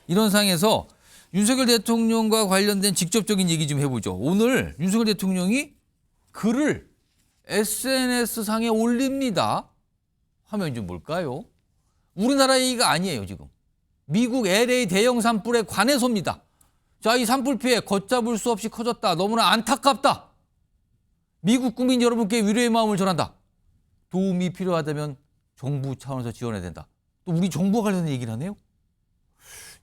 이런 상황에서 윤석열 대통령과 관련된 직접적인 얘기 좀 해보죠. 오늘 윤석열 대통령이 글을 SNS상에 올립니다. 하면 좀 뭘까요? 우리나라 얘기가 아니에요, 지금. 미국 LA 대형 산불에 관해서입니다. 자, 이 산불 피해 걷잡을 수 없이 커졌다. 너무나 안타깝다. 미국 국민 여러분께 위로의 마음을 전한다. 도움이 필요하다면 정부 차원에서 지원해야 된다. 또 우리 정부와 관련된 얘기를 하네요.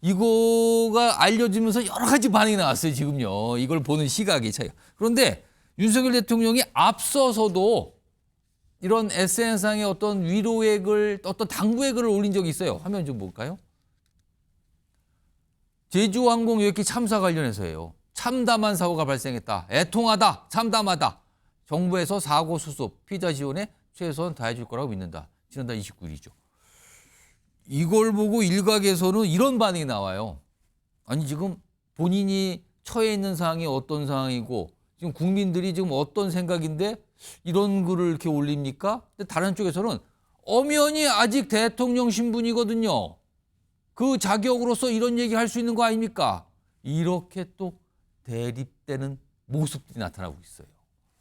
이거가 알려지면서 여러 가지 반응이 나왔어요, 지금요. 이걸 보는 시각의 차이가. 그런데 윤석열 대통령이 앞서서도 이런 SNS상에 어떤 위로의 글, 어떤 당부의 글을 올린 적이 있어요. 화면 좀 볼까요? 제주항공 여객기 참사 관련해서예요. 참담한 사고가 발생했다. 애통하다. 참담하다. 정부에서 사고 수습, 피자 지원에 최선 다해줄 거라고 믿는다. 지난달 29일이죠. 이걸 보고 일각에서는 이런 반응이 나와요. 아니 지금 본인이 처해 있는 상황이 어떤 상황이고 지금 국민들이 지금 어떤 생각인데 이런 글을 이렇게 올립니까? 근데 다른 쪽에서는 엄연히 아직 대통령 신분이거든요. 그 자격으로서 이런 얘기 할 수 있는 거 아닙니까? 이렇게 또 대립되는 모습들이 나타나고 있어요.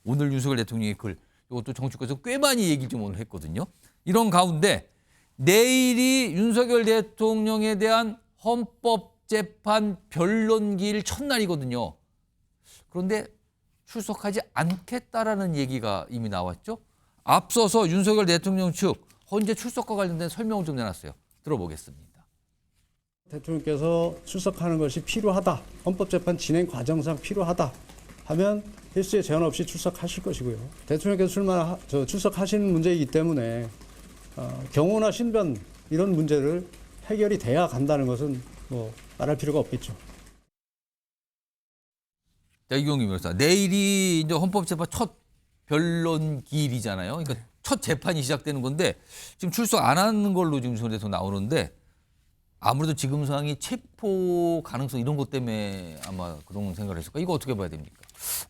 오늘 윤석열 대통령의 글, 이것도 정치권에서 꽤 많이 얘기를 좀 오늘 했거든요. 이런 가운데 내일이 윤석열 대통령에 대한 헌법재판 변론기일 첫날이거든요. 그런데 출석하지 않겠다라는 얘기가 이미 나왔죠. 앞서서 윤석열 대통령 측 헌재 출석과 관련된 설명을 좀 내놨어요. 들어보겠습니다. 대통령께서 출석하는 것이 필요하다. 헌법재판 진행 과정상 필요하다 하면 필수에 제한 없이 출석하실 것이고요. 대통령께서 출석하시는 문제이기 때문에 경호나 신변 이런 문제를 해결이 돼야 간다는 것은 뭐 말할 필요가 없겠죠. 자, 이경규 변호사, 내일이 이제 헌법재판 첫 변론기일이잖아요. 그러니까 첫 재판이 시작되는 건데 지금 출석 안 하는 걸로 지금 손에서 나오는데 아무래도 지금 상황이 체포 가능성 이런 것 때문에 아마 그런 생각을 했을까? 이거 어떻게 봐야 됩니까?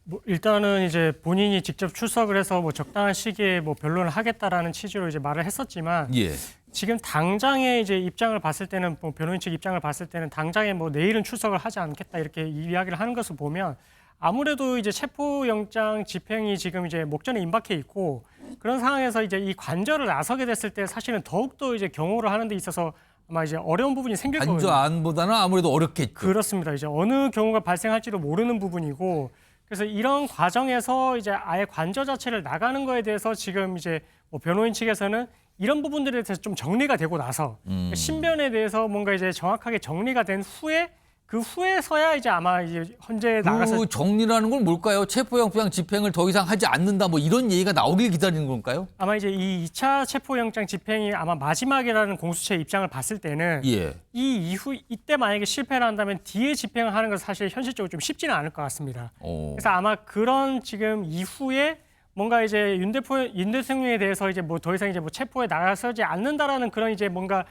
뭐 일단은 이제 본인이 직접 출석을 해서 뭐 적당한 시기에 뭐 변론을 하겠다라는 취지로 이제 말을 했었지만 예. 지금 당장의 이제 입장을 봤을 때는 뭐 변호인 측 입장을 봤을 때는 당장에 뭐 내일은 출석을 하지 않겠다 이렇게 이야기를 하는 것을 보면 아무래도 이제 체포영장 집행이 지금 이제 목전에 임박해 있고 그런 상황에서 이제 이 관저를 나서게 됐을 때 사실은 더욱더 이제 경호를 하는 데 있어서 아마 이제 어려운 부분이 생길 거예요. 관저 안보다는 아무래도 어렵겠죠. 그렇습니다. 이제 어느 경우가 발생할지도 모르는 부분이고 그래서 이런 과정에서 이제 아예 관저 자체를 나가는 거에 대해서 지금 이제 뭐 변호인 측에서는 이런 부분들에 대해서 좀 정리가 되고 나서 신변에 대해서 뭔가 이제 정확하게 정리가 된 후에 그 후에서야 이제 아마 이제 헌재에 나가서 그 정리라는 건 뭘까요? 체포영장 집행을 더 이상 하지 않는다 뭐 이런 얘기가 나오길 기다리는 건가요? 아마 이제 이 2차 체포영장 집행이 아마 마지막이라는 공수처의 입장을 봤을 때는 예. 이 이후 이때 만약에 실패를 한다면 뒤에 집행을 하는 것은 사실 현실적으로 좀 쉽지는 않을 것 같습니다. 그래서 아마 그런 지금 이후에 뭔가 이제 윤 대통령에 대해서 이제 뭐 더 이상 이제 뭐 체포에 나서지 않는다라는 그런 이제 뭔가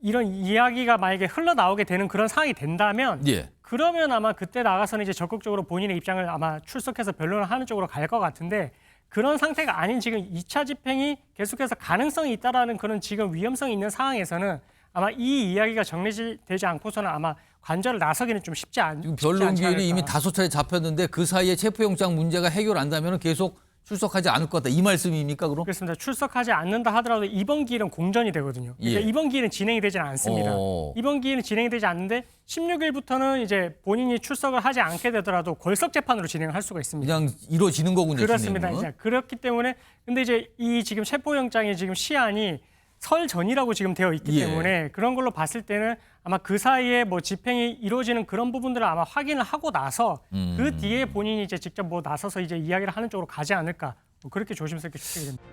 이런 이야기가 만약에 흘러나오게 되는 그런 상황이 된다면 예. 그러면 아마 그때 나가서는 이제 적극적으로 본인의 입장을 아마 출석해서 변론을 하는 쪽으로 갈 것 같은데 그런 상태가 아닌 지금 2차 집행이 계속해서 가능성이 있다라는 그런 지금 위험성이 있는 상황에서는 아마 이 이야기가 정리되지 않고서는 아마 관저를 나서기는 좀 쉽지 않지 변론 않을까. 기일이 이미 5차례 잡혔는데 그 사이에 체포영장 문제가 해결 안 되면 계속 출석하지 않을 것 같다. 이 말씀입니까, 그럼? 그렇습니다. 출석하지 않는다 하더라도 이번 기일은 공전이 되거든요. 그러니까 예. 이번 기일은 진행이 되지 않습니다. 이번 기일은 진행이 되지 않는데 16일부터는 이제 본인이 출석을 하지 않게 되더라도 골석 재판으로 진행을 할 수가 있습니다. 그냥 이루어지는 거군요. 그렇습니다. 진행은. 이제 그렇기 때문에 근데 이제 이 지금 체포영장의 지금 시한이 설 전이라고 지금 되어 있기 예. 때문에 그런 걸로 봤을 때는 아마 그 사이에 뭐 집행이 이루어지는 그런 부분들을 아마 확인을 하고 나서 그 뒤에 본인이 이제 직접 뭐 나서서 이제 이야기를 하는 쪽으로 가지 않을까 뭐 그렇게 조심스럽게 추측이 됩니다.